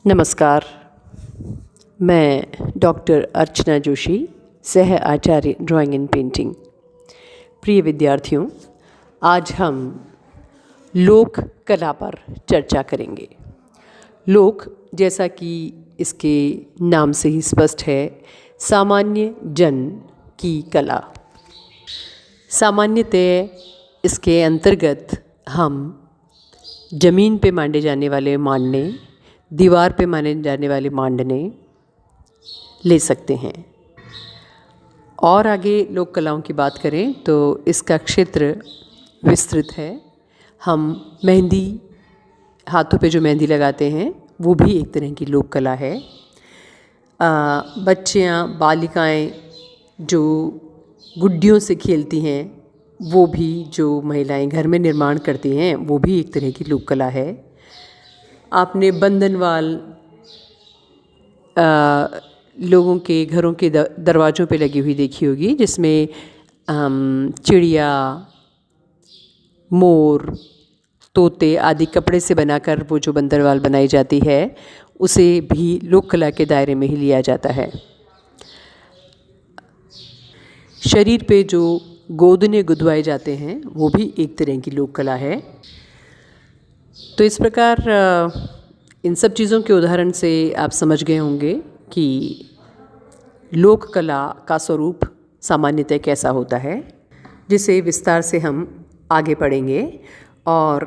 नमस्कार। मैं डॉक्टर अर्चना जोशी, सह आचार्य ड्राइंग एंड पेंटिंग। प्रिय विद्यार्थियों, आज हम लोक कला पर चर्चा करेंगे। लोक, जैसा कि इसके नाम से ही स्पष्ट है, सामान्य जन की कला। सामान्यतः इसके अंतर्गत हम जमीन पे मांडे जाने वाले मांडने, दीवार पे माने जाने वाले मांडने ले सकते हैं। और आगे लोक कलाओं की बात करें तो इसका क्षेत्र विस्तृत है। हम मेहंदी, हाथों पे जो मेहंदी लगाते हैं वो भी एक तरह की लोक कला है। बच्चियाँ, बालिकाएं जो गुड्डियों से खेलती हैं, वो भी जो महिलाएं घर में निर्माण करती हैं वो भी एक तरह की लोक कला है। आपने बंधनवाल लोगों के घरों के दरवाज़ों पे लगी हुई देखी होगी, जिसमें चिड़िया, मोर, तोते आदि कपड़े से बनाकर वो जो बंधनवाल बनाई जाती है, उसे भी लोक कला के दायरे में ही लिया जाता है। शरीर पे जो गोदने गुदवाए जाते हैं वो भी एक तरह की लोक कला है। तो इस प्रकार इन सब चीज़ों के उदाहरण से आप समझ गए होंगे कि लोक कला का स्वरूप सामान्यतः कैसा होता है, जिसे विस्तार से हम आगे पढ़ेंगे। और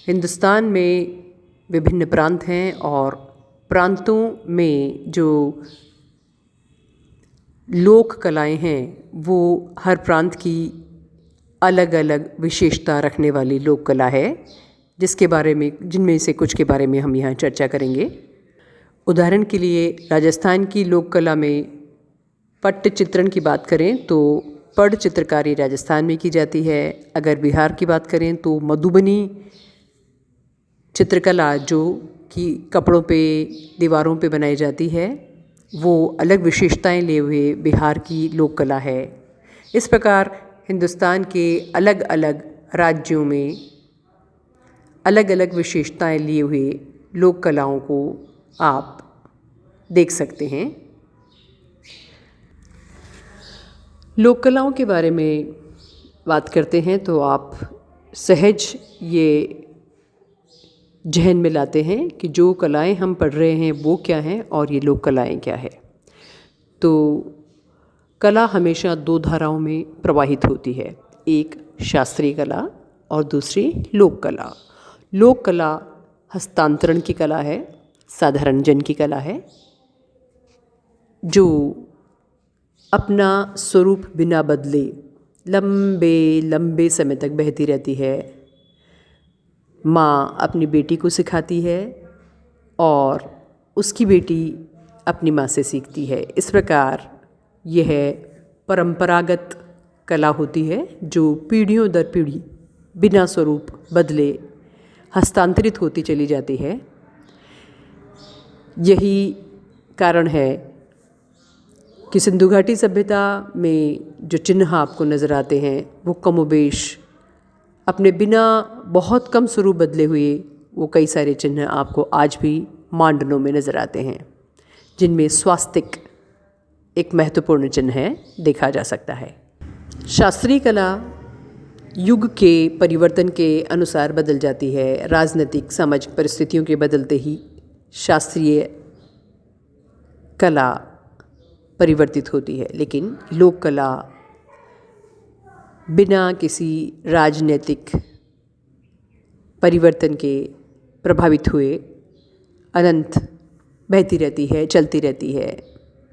हिंदुस्तान में विभिन्न प्रांत हैं और प्रांतों में जो लोक कलाएं हैं वो हर प्रांत की अलग अलग विशेषता रखने वाली लोक कला है, जिनमें से कुछ के बारे में हम यहाँ चर्चा करेंगे। उदाहरण के लिए राजस्थान की लोक कला में पट्ट चित्रण की बात करें तो पड़ चित्रकारी राजस्थान में की जाती है। अगर बिहार की बात करें तो मधुबनी चित्रकला, जो कि कपड़ों पे, दीवारों पे बनाई जाती है, वो अलग विशेषताएं लिए हुए बिहार की लोक कला है। इस प्रकार हिंदुस्तान के अलग अलग राज्यों में अलग अलग विशेषताएं लिए हुए लोक कलाओं को आप देख सकते हैं। लोक कलाओं के बारे में बात करते हैं तो आप सहज ये जहन में लाते हैं कि जो कलाएं हम पढ़ रहे हैं वो क्या हैं और ये लोक कलाएं क्या है। तो कला हमेशा दो धाराओं में प्रवाहित होती है, एक शास्त्रीय कला और दूसरी लोक कला। लोक कला हस्तांतरण की कला है, साधारण जन की कला है, जो अपना स्वरूप बिना बदले लंबे लंबे समय तक बहती रहती है। माँ अपनी बेटी को सिखाती है और उसकी बेटी अपनी माँ से सीखती है। इस प्रकार यह परंपरागत कला होती है जो पीढ़ियों दर पीढ़ी बिना स्वरूप बदले हस्तांतरित होती चली जाती है। यही कारण है कि सिंधु घाटी सभ्यता में जो चिन्ह आपको नज़र आते हैं वो कमोबेश अपने बिना बहुत कम स्वरूप बदले हुए वो कई सारे चिन्ह आपको आज भी मांडनों में नज़र आते हैं, जिनमें स्वास्तिक एक महत्वपूर्ण चिन्ह है, देखा जा सकता है। शास्त्रीय कला युग के परिवर्तन के अनुसार बदल जाती है। राजनीतिक सामाजिक परिस्थितियों के बदलते ही शास्त्रीय कला परिवर्तित होती है, लेकिन लोक कला बिना किसी राजनीतिक परिवर्तन के प्रभावित हुए अनंत बहती रहती है, चलती रहती है,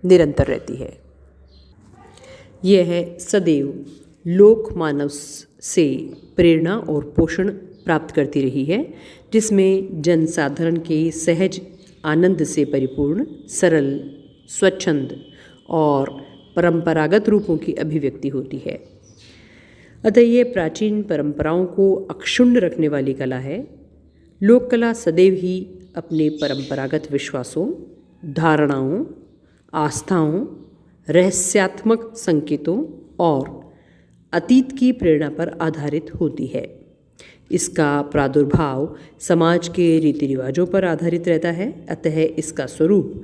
निरंतर रहती है। यह है सदैव लोक मानव से प्रेरणा और पोषण प्राप्त करती रही है, जिसमें जनसाधारण के सहज आनंद से परिपूर्ण, सरल, स्वच्छंद और परंपरागत रूपों की अभिव्यक्ति होती है। अतः ये प्राचीन परंपराओं को अक्षुण्ण रखने वाली कला है। लोक कला सदैव ही अपने परंपरागत विश्वासों, धारणाओं, आस्थाओं, रहस्यात्मक संकेतों और अतीत की प्रेरणा पर आधारित होती है। इसका प्रादुर्भाव समाज के रीति रिवाजों पर आधारित रहता है, अतः इसका स्वरूप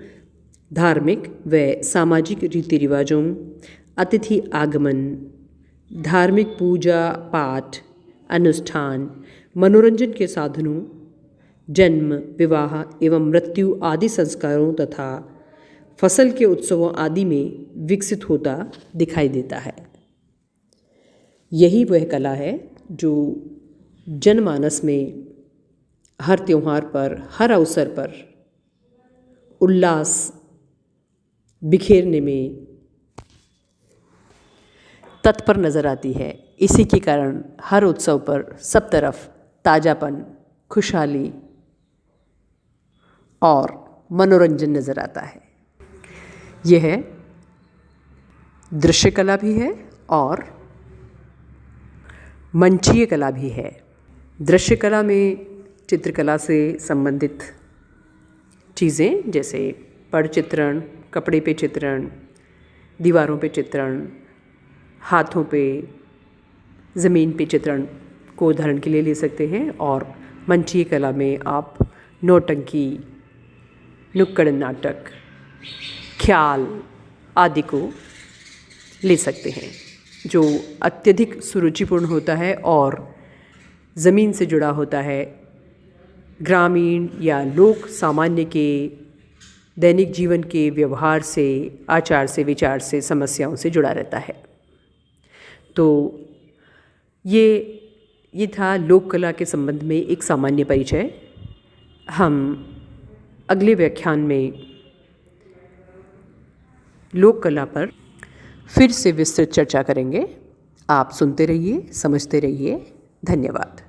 धार्मिक व सामाजिक रीति रिवाजों, अतिथि आगमन, धार्मिक पूजा पाठ, अनुष्ठान, मनोरंजन के साधनों, जन्म, विवाह एवं मृत्यु आदि संस्कारों तथा फसल के उत्सवों आदि में विकसित होता दिखाई देता है। यही वह कला है जो जनमानस में हर त्योहार पर, हर अवसर पर उल्लास बिखेरने में तत्पर नज़र आती है। इसी के कारण हर उत्सव पर सब तरफ ताज़ापन, खुशहाली और मनोरंजन नज़र आता है। यह दृश्य कला भी है और मंचीय कला भी है। दृश्य कला में चित्रकला से संबंधित चीज़ें जैसे पट चित्रण, कपड़े पे चित्रण, दीवारों पे चित्रण, हाथों पे, ज़मीन पे चित्रण को उदाहरण के लिए ले सकते हैं। और मंचीय कला में आप नौटंकी, नुक्कड़ नाटक, ख्याल आदि को ले सकते हैं, जो अत्यधिक सुरुचिपूर्ण होता है और ज़मीन से जुड़ा होता है, ग्रामीण या लोक सामान्य के दैनिक जीवन के व्यवहार से, आचार से, विचार से, समस्याओं से जुड़ा रहता है। तो ये था लोक कला के संबंध में एक सामान्य परिचय। हम अगले व्याख्यान में लोक कला पर फिर से विस्तृत चर्चा करेंगे। आप सुनते रहिए, समझते रहिए। धन्यवाद।